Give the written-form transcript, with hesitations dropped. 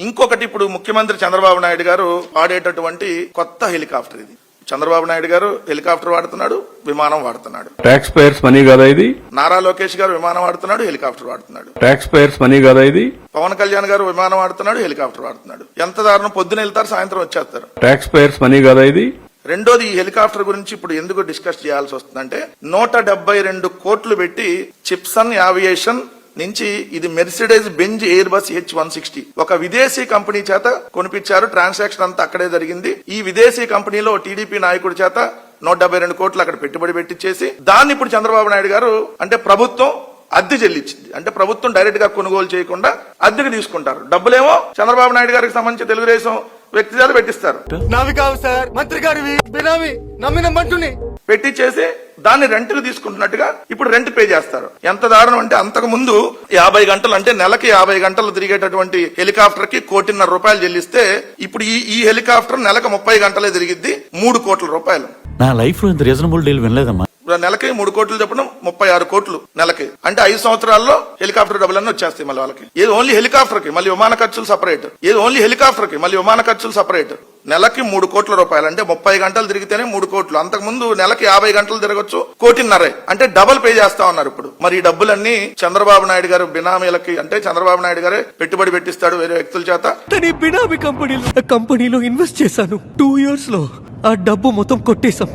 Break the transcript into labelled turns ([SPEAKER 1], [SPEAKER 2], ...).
[SPEAKER 1] ఇంకొకటి ఇప్పుడు ముఖ్యమంత్రి చంద్రబాబు నాయుడు గారు వాడేటటువంటి కొత్త హెలికాప్టర్ ఇది. చంద్రబాబు నాయుడు గారు హెలికాప్టర్ వాడుతున్నాడు, విమానం వాడుతున్నాడు.
[SPEAKER 2] ట్యాక్స్ పేయర్స్ మనీ కదా ఇది.
[SPEAKER 1] నారా లోకేష్ గారు విమానం వాడుతున్నాడు, హెలికాప్టర్ వాడుతున్నాడు.
[SPEAKER 2] ట్యాక్స్ పేయర్స్ మనీ కదా ఇది.
[SPEAKER 1] పవన్ కళ్యాణ్ గారు విమానం వాడుతున్నాడు, హెలికాప్టర్ వాడుతున్నాడు. ఎంత దారుణం, పొద్దున వెళ్తారు, సాయంత్రం వచ్చేస్తారు.
[SPEAKER 2] ట్యాక్స్ పేయర్స్ మనీ కదా ఇది.
[SPEAKER 1] రెండోది, ఈ హెలికాప్టర్ గురించి ఇప్పుడు ఎందుకు డిస్కస్ చేయాల్సి వస్తుందంటే 172 కోట్లు పెట్టి చిప్సన్ ఏవియేషన్ నుంచి ఇది Mercedes Benz air bus H160 ఒక విదేశీ కంపెనీ చేత కొనిపించారు. ట్రాన్సాక్షన్ అంతా అక్కడే జరిగింది. ఈ విదేశీ కంపెనీలో టీడీపీ నాయకుడి చేత 172 కోట్లు అక్కడ పెట్టుబడి పెట్టించేసి దాన్ని ఇప్పుడు చంద్రబాబు నాయుడు గారు అంటే ప్రభుత్వం అద్దె చెల్లించింది. అంటే ప్రభుత్వం డైరెక్ట్ గా కొనుగోలు చేయకుండా అద్దెకు తీసుకుంటారు. డబ్బులేమో చంద్రబాబు నాయుడు గారికి సంబంధించి తెలుగుదేశం వ్యక్తి చేత పెట్టిస్తారు.
[SPEAKER 3] నావి కావు సార్, మంత్రి గారివి, బినామీ నమ్మిన మంటుని
[SPEAKER 1] పెట్టించేసి దాన్ని రెంట్కు తీసుకుంటున్నట్టుగా ఇప్పుడు రెంట్ పే చేస్తారు. ఎంత దారుణం అంటే అంతకు ముందు 50 గంటలు అంటే నెలకి 50 గంటలు తిరిగేటటువంటి హెలికాప్టర్ కి 1,50,00,000 రూపాయలు చెల్లిస్తే ఇప్పుడు ఈ హెలికాప్టర్ నెలకు 30 గంటలే తిరిగిద్ది, 3 కోట్ల రూపాయలు.
[SPEAKER 4] నా లైఫ్ లో ఇంత రీజనబుల్ డీల్ వినలేదమ్మా.
[SPEAKER 1] నెలకి 3 కోట్లు చెప్పడం 36 కోట్లు నెలకి. అంటే 5 సంవత్సరాల్లో హెలికాప్టర్ డబ్బులన్నీ వచ్చేస్తాయి మళ్ళీ వాళ్ళకి. ఏది ఓన్లీ హెలికాప్టర్ కి, మళ్ళీ విమాన ఖర్చులు సపరేట్. ఏది ఓన్లీ హెలికాప్టర్ కి, మళ్ళీ విమాన ఖర్చులు సపరేట్. నెలకి 3 కోట్ల రూపాయలు అంటే 30 గంటలు తిరిగితేనే 3 కోట్లు. అంతకు ముందు నెలకి 50 గంటలు తిరగచ్చు, 1,50,00,000 అంటే డబుల్ పే చేస్తా ఉన్నారు ఇప్పుడు. మరి ఈ డబ్బులన్నీ చంద్రబాబు నాయుడు గారు బినామీలకి అంటే చంద్రబాబు నాయుడు గారే పెట్టుబడి పెట్టిస్తాడు వేరే వ్యక్తుల చేత.
[SPEAKER 3] బినామీ కంపెనీలో ఇన్వెస్ట్ చేశాను. 2 years లో ఆ డబ్బు మొత్తం కొట్టేశాం.